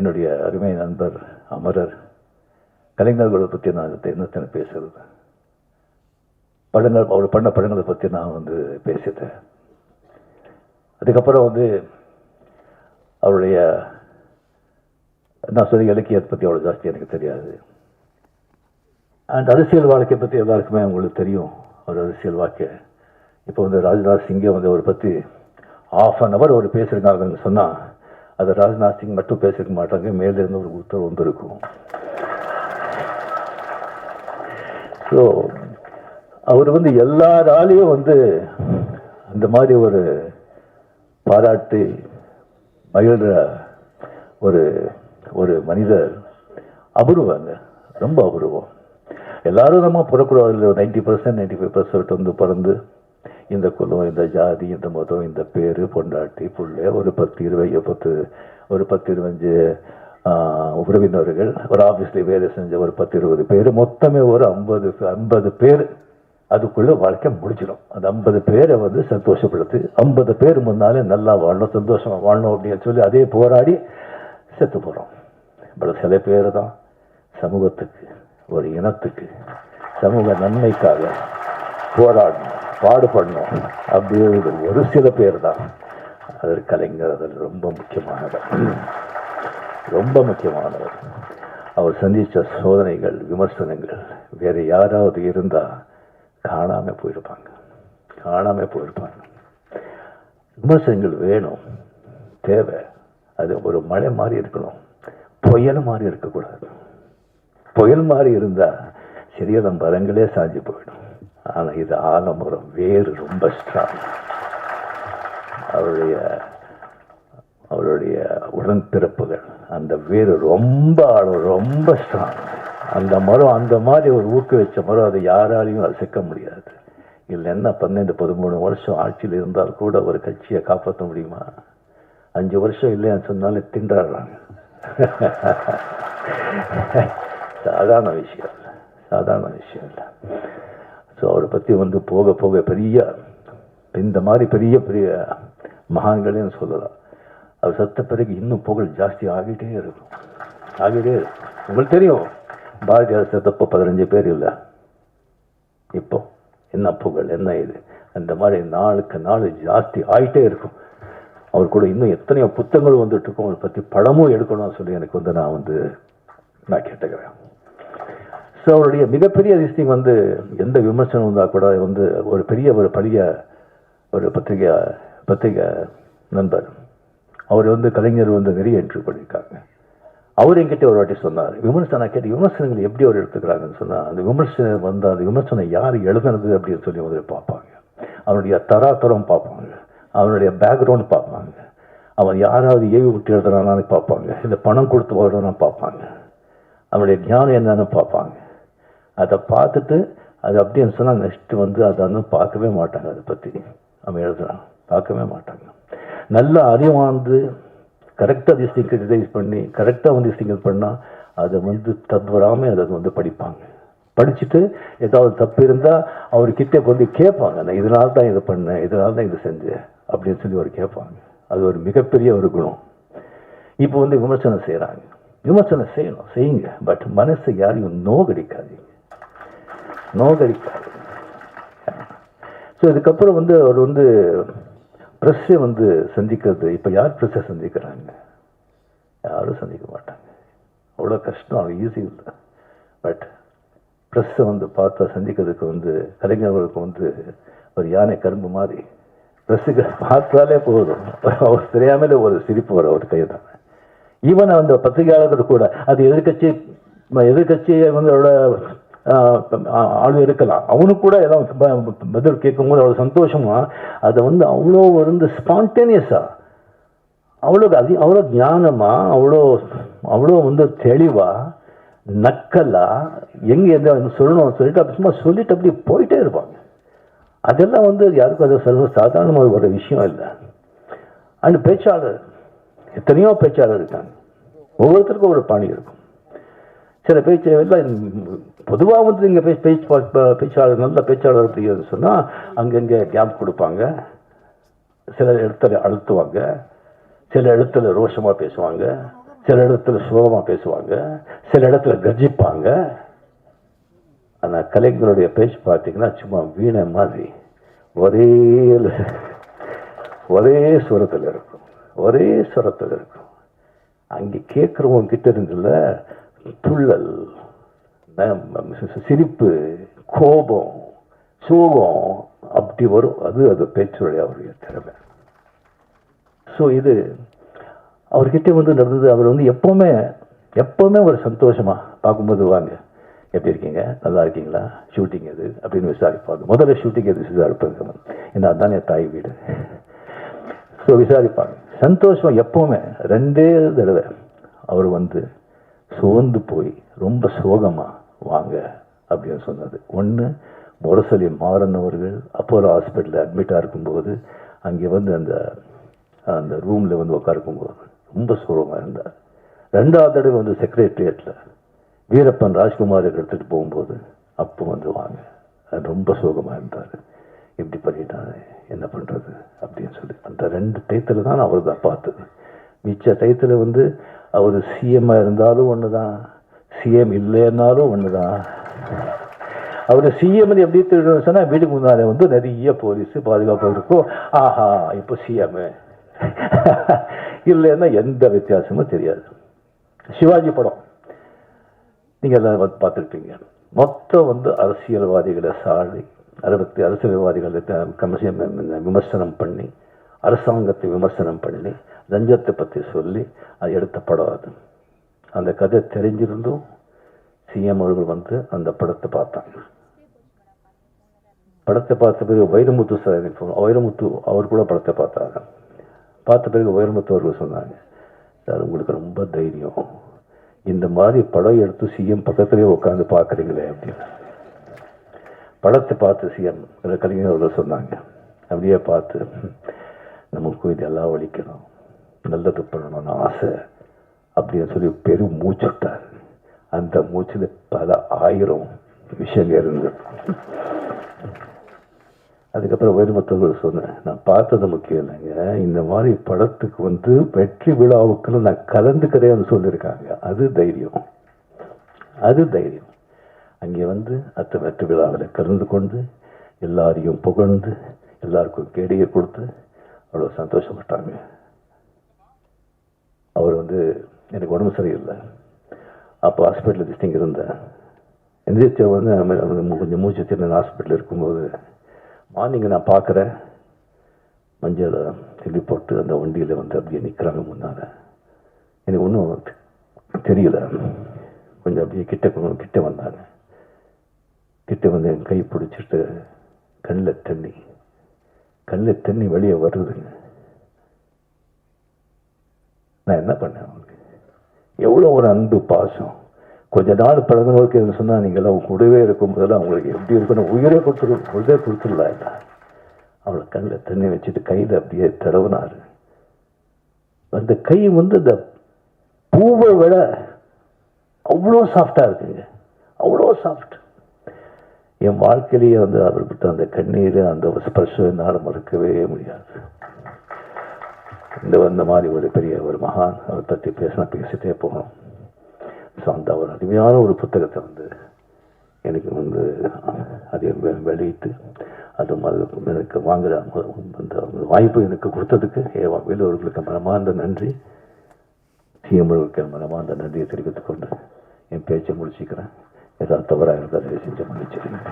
என்னுடைய அருமை நண்பர் அமரர் கலைஞர்களை பற்றி நான் என்னத்தனை பேசுறது, படங்கள் அவர் பண்ண படங்களை பற்றி நான் வந்து பேசிட்டேன். அதுக்கப்புறம் வந்து அவருடைய நான் சொல்லி இலக்கியத்தை பற்றி அவ்வளோ ஜாஸ்தி எனக்கு தெரியாது. அண்ட் அரசியல் வாழ்க்கை பற்றி எல்லாருக்குமே அவங்களுக்கு தெரியும். அவர் அரசியல் வாழ்க்கை இப்போ வந்து ராஜ்நாத் சிங்கை வந்து அவரை பற்றி ½ அவர் பேசியிருக்காங்கன்னு சொன்னால் அதை ராஜ்நாத் சிங் மட்டும் பேசிக்க மாட்டாங்க, மேலேருந்து ஒரு உத்தரவு வந்துருக்கும். ஸோ அவர் வந்து எல்லாராலையும் வந்து அந்த மாதிரி ஒரு பாராட்டி மகிழ்கிற ஒரு ஒரு மனிதர் அபூர்வங்க, ரொம்ப அபூர்வம். எல்லாரும் நம்ம பிறக்கூடாது 90% 95% வந்து பிறந்து இந்த குலம், இந்த ஜாதி, இந்த மதம், இந்த பேர், பொண்டாட்டி, புள்ளை, ஒரு 10-25 உறவினர்கள், ஒரு ஆஃபீஸில் வேலை செஞ்ச ஒரு 10-20 பேர், மொத்தமே ஒரு 50 பேர் அதுக்குள்ளே வாழ்க்கை முடிச்சிடும். அந்த 50 பேரை வந்து சந்தோஷப்படுத்தி 50 பேர் முன்னாலே நல்லா வாழணும், சந்தோஷமாக வாழணும் அப்படின்னு சொல்லி அதே போராடி செத்து போகிறோம். பட் சில பேர் தான் சமூகத்துக்கு, ஒரு இனத்துக்கு, சமூக நன்மைக்காக போராடணும், பாடுபடணும் அப்படிங்கிறது ஒரு சில பேர் தான். அது கலைஞர் அதில் ரொம்ப முக்கியமானவர், ரொம்ப முக்கியமானவர். அவர் சந்தித்த சோதனைகள், விமர்சனங்கள் வேறு யாராவது இருந்தால் காணாமல் போயிருப்பாங்க. விமர்சனங்கள் வேணும், தேவை. அது ஒரு மழை மாதிரி இருக்கணும், புயல் மாதிரி இருக்கக்கூடாது. புயல் மாதிரி இருந்தால் சரியான மரங்களே சாஞ்சு போயிடும். ஆனால் இது ஆலமரம், வேறு ரொம்ப ஸ்ட்ராங். அவருடைய உடன்பிறப்புகள், அந்த வேறு ரொம்ப ரொம்ப ஸ்ட்ராங். அந்த மரம் அந்த மாதிரி ஒரு ஊக்குவிச்ச மரம், அதை யாராலையும் அசைக்க முடியாது. இல்லைன்னா 12-13 வருஷம் ஆட்சியில் இருந்தால் கூட ஒரு கட்சியை காப்பாற்ற முடியுமா? 5 வருஷம் இல்லைன்னு சொன்னாலே திண்டாடுறாங்க. சாதாரண விஷயம் இல்லை. ஸோ அவரை பற்றி வந்து போக போக பெரிய இந்த மாதிரி பெரிய பெரிய மகான்களேன்னு சொல்லலாம். அவர் செத்த பிறகு இன்னும் புகழ் ஜாஸ்தி ஆகிட்டே இருக்கும். உங்களுக்கு தெரியும், பாரதியார் செத்தப்போ 15 பேர் இல்லை. இப்போ என்ன புகழ், என்ன இது, அந்த மாதிரி நாளுக்கு நாள் ஜாஸ்தி ஆகிட்டே இருக்கும். அவர் கூட இன்னும் எத்தனையோ புத்தகங்கள் வந்துட்டு இருக்கும். அவரை பற்றி படமும் எடுக்கணும்னு சொல்லி எனக்கு வந்து நான் கேட்டுக்கிறேன். ஸோ அவருடைய மிகப்பெரிய அதிசயம் வந்து எந்த விமர்சனம் வந்தால் கூட வந்து ஒரு பெரிய ஒரு பத்திரிகை நண்பர் அவர் வந்து கலைஞர் வந்து நிறைய இன்டர்வியூ பண்ணியிருக்காங்க. அவர் என்கிட்ட ஒரு வாட்டி சொன்னார், விமர்சனம் கேட்டு விமர்சனங்கள் எப்படி அவர் எடுத்துக்கிறாங்கன்னு சொன்னால், அந்த விமர்சனம் வந்து அந்த விமர்சனம் யார் எழுதுனது அப்படின்னு சொல்லி வந்து பார்ப்பாங்க. அவனுடைய தராதரம் பார்ப்பாங்க, அவனுடைய பேக்ரவுண்ட் பார்ப்பாங்க, அவன் யாராவது ஏவி விட்டு எழுதுறானான்னு பார்ப்பாங்க, இல்லை பணம் கொடுத்து வருதான்னு பார்ப்பாங்க, அவனுடைய ஞானம் என்னன்னு பார்ப்பாங்க. அதை பார்த்துட்டு அது அப்படின்னு சொன்னால் நெக்ஸ்ட்டு வந்து அதை வந்து பார்க்கவே மாட்டாங்க. அதை பற்றி அவன் எழுதுறான் பார்க்கவே மாட்டாங்க. நல்ல அறிவாந்து கரெக்டாக திஸ்டிங் கிரிட்டிசைஸ் பண்ணி கரெக்டாக வந்து திஸ்டிங் பண்ணால் அதை வந்து தவறாமல் அதை வந்து படிப்பாங்க. படிச்சுட்டு ஏதாவது தப்பு இருந்தால் அவர்கிட்ட வந்து கேட்பாங்க, நான் இதனால தான் இதை பண்ணேன், இதனால தான் இதை செஞ்சேன் அப்படின்னு சொல்லி அவர் கேட்பாங்க. அது ஒரு மிகப்பெரிய ஒரு குணம். இப்போ வந்து விமர்சனம் செய்கிறாங்க, விமர்சனம் செய்யுங்க, பட் மனசை யாரையும் நோகடிக்காதீங்க. ஸோ இதுக்கப்புறம் வந்து அவர் வந்து ப்ரெஸ்ஸை வந்து சந்திக்கிறது, இப்போ யார் ப்ரெஸ்ஸை சந்திக்கிறாங்க? யாரும் சந்திக்க மாட்டாங்க. அவ்வளோ கஷ்டம், அது ஈஸி இல்லை. பட் ப்ரெஸ்ஸை வந்து பார்த்தா சந்திக்கிறதுக்கு வந்து கலைஞர்களுக்கு வந்து ஒரு யானை கரும்பு மாதிரி ப்ரெஸ்ஸுக்கு பார்த்தாலே போதும், அவர் தெரியாமலே ஒரு சிரிப்பு வரும் அவர் கையை தான். ஈவன் அந்த பத்திரிகையாளர்கள் கூட அது எதிர்கட்சியை வந்து அவரோட ஆளு இருக்கலாம், அவனுக்கு கூட ஏதாவது பதில் கேட்கும்போது அவ்வளோ சந்தோஷமா அதை வந்து அவ்வளோ வந்து ஸ்பான்டேனியஸா, அவ்வளோ ஞானமா, அவ்வளோ வந்து தெளிவா, நக்கலா, எங்கே எந்த சொல்லணும் சொல்லிட்டு அப்படி சும்மா சொல்லிட்டு அப்படி போயிட்டே இருப்பாங்க. அதெல்லாம் வந்து யாருக்கும் அது சாதாரணமாக ஒரு விஷயம் இல்லை. அண்ட் பேச்சாளர், எத்தனையோ பேச்சாளர் இருக்காங்க, ஒவ்வொருத்தருக்கும் ஒரு பாணி இருக்கும். சில பேச்சு பொதுவாக வந்து இங்கே பேச்சாளர் நல்ல பேச்சாளர் அப்படின்னு சொன்னால் அங்கங்கே கேப் கொடுப்பாங்க, சில இடத்துல அழுத்துவாங்க, சில இடத்துல ரோஷமாக பேசுவாங்க, சில இடத்துல சோகமாக பேசுவாங்க, சில இடத்துல கர்ஜிப்பாங்க. ஆனால் கலைஞருடைய பேச்சு பார்த்தீங்கன்னா சும்மா வீணை மாதிரி ஒரே சுரத்தில் இருக்கும், ஒரே சுரத்தில் இருக்கும். அங்கே கேட்குறவங்க கிட்ட இருந்துல துள்ளல், சிரிப்பு, கோபம், சோகம் அப்படி வரும். அது பேச்சுடைய அவருடைய திறமை. ஸோ இது அவர்கிட்ட நடந்தது. அவர் எப்போவுமே ஒரு சந்தோஷமாக பார்க்கும்போது, வாங்க எப்படி இருக்கீங்க, நல்லா இருக்கீங்களா, ஷூட்டிங் எது அப்படின்னு விசாரிப்பாங்க. முதல்ல ஷூட்டிங் எது விசாரிப்பாங்க, ஏன்னா அதுதான் என் தாய் வீடு. ஸோ விசாரிப்பாங்க. சந்தோஷம் எப்போவுமே 2 தடவை அவர் சோர்ந்து போய் ரொம்ப சோகமாக வாங்க அப்படின்னு சொன்னது. ஒன்று, முரசொலி மாறன் அவர்கள் அப்போலோ ஹாஸ்பிட்டலில் அட்மிட்டாக இருக்கும்போது அங்கே அந்த ரூமில் உட்காருக்கும்போது ரொம்ப சோகமாக இருந்தார். 2வது தடவை செக்ரட்டரியேட்டில் வீரப்பன் ராஜ்குமார் எடுத்துகிட்டு போகும்போது அப்போ வாங்க, ரொம்ப சோகமாக இருந்தார். இப்படி பண்ணிட்டாரு, என்ன பண்ணுறது அப்படின்னு சொல்லி அந்த 2 டயத்தில் தான் அவர் தான் பார்த்தது. மிச்ச டயத்தில் அவர் சிஎம்மாக இருந்தாலும் ஒன்று தான், சிஎம் இல்லைன்னாலும் ஒன்று தான். அவர் சிஎம் எப்படி திருடுன்னு சொன்னால் வீட்டுக்கு முன்னாலே நிறைய போலீஸு பாதுகாப்பு இருக்கும். ஆஹா இப்போ சிஎம் இல்லைன்னா எந்த வித்தியாசமும் தெரியாது. சிவாஜி படம் நீங்கள் எல்லாம் பார்த்துருப்பீங்க. மொத்தம் அரசியல்வாதிகளை சாடி அரசியல்வாதிகளை விமர்சனம் பண்ணி, அரசாங்கத்தை விமர்சனம் பண்ணி, லஞ்சத்தை பற்றி சொல்லி அது எடுத்த படம். அது அந்த கதை தெரிஞ்சிருந்தும் சிஎம் அவர்கள் அந்த படத்தை பார்த்தாங்க. படத்தை பார்த்த பிறகு வைரமுத்து சார், வைரமுத்து அவர் கூட படத்தை பார்த்தாங்க. பார்த்த பிறகு வைரமுத்து அவர்கள் சொன்னாங்க, சார் உங்களுக்கு ரொம்ப தைரியம், இந்த மாதிரி படம் எடுத்து சிஎம் பக்கத்துலேயே உட்காந்து பார்க்குறீங்களே அப்படின்னு. படத்தை பார்த்து சிஎம் கலைஞர் அவர்கள் சொன்னாங்க, அப்படியே பார்த்து நமக்கு இதெல்லாம் ஒழிக்கணும், நல்லது பண்ணணும்னு ஆசை அப்படின்னு சொல்லி பெரும் மூச்சுட்டார். அந்த மூச்சில் பல 1000 விஷயங்கள் இருந்தது. அதுக்கப்புறம் வைரமுத்தவர்கள் சொன்னேன், நான் பார்த்தது முக்கியம் இல்லைங்க, இந்த மாதிரி படத்துக்கு வெற்றி விழாவுக்குள்ள நான் கலந்துக்கிறேன்னு சொல்லியிருக்காங்க. அது தைரியம். அங்கே அத்த வெற்றி விழாவில் கலந்து கொண்டு எல்லாரையும் புகழ்ந்து எல்லாருக்கும் கேடியை கொடுத்து அவ்வளோ சந்தோஷப்பட்டாங்க. அவர் எனக்கு உடம்பு சரியில்லை, அப்போ ஹாஸ்பிட்டலில் டிஸ்டிங் இருந்தேன். எந்திரிச்ச கொஞ்சம் மூச்சு திறன் ஹாஸ்பிட்டலில் இருக்கும்போது மார்னிங் நான் பார்க்குறேன், மஞ்சளை சொல்லி போட்டு அந்த வண்டியில் அப்படியே நிற்கிறாங்க முன்னால். எனக்கு ஒன்றும் தெரியல. கொஞ்சம் அப்படியே கிட்ட வந்தாங்க. கிட்ட என் கை பிடிச்சிட்டு கண்ணில் தண்ணி வெளியே வருதுங்க. நான் என்ன பண்ணேன், அவங்களுக்கு எவ்வளோ ஒரு அன்பு பாசம். கொஞ்ச நாள் பழகினவருக்கு சொன்னால் நீங்கள்லாம் கூடவே இருக்கும்போதெல்லாம் அவங்களுக்கு எப்படி இருக்குன்னு உயிரே கொடுத்துடலாம் இல்லை. அவளை கண்ணில் தண்ணி வச்சுட்டு கையில் அப்படியே தடவினார். அந்த கை இந்த பூவை விட அவ்வளோ சாஃப்டாக இருக்குங்க, அவ்வளோ சாஃப்ட். என் வாழ்க்கையிலேயே அவர்கிட்ட அந்த கண்ணீர், அந்த ஸ்பர்ஷம் என்னால் மறக்கவே முடியாது. இந்த மாதிரி ஒரு பெரிய ஒரு மகான் அவரை பற்றி பேசிட்டே போகணும். ஸோ அந்த ஒரு அருமையான ஒரு புத்தகத்தை எனக்கு அதை வெளியிட்டு அது எனக்கு வாங்குற அந்த வாய்ப்பு எனக்கு கொடுத்ததுக்கு வேலூர்களுக்கு மனமார்ந்த நன்றி, சிஎம்களுக்கு மனமார்ந்த நன்றியை தெரிவித்துக் கொண்டு என் பேச்சை முடிச்சுக்கிறேன். ஏதாவது தவறாக இருந்தால் செஞ்சு மன்னிச்சிருக்கேன்.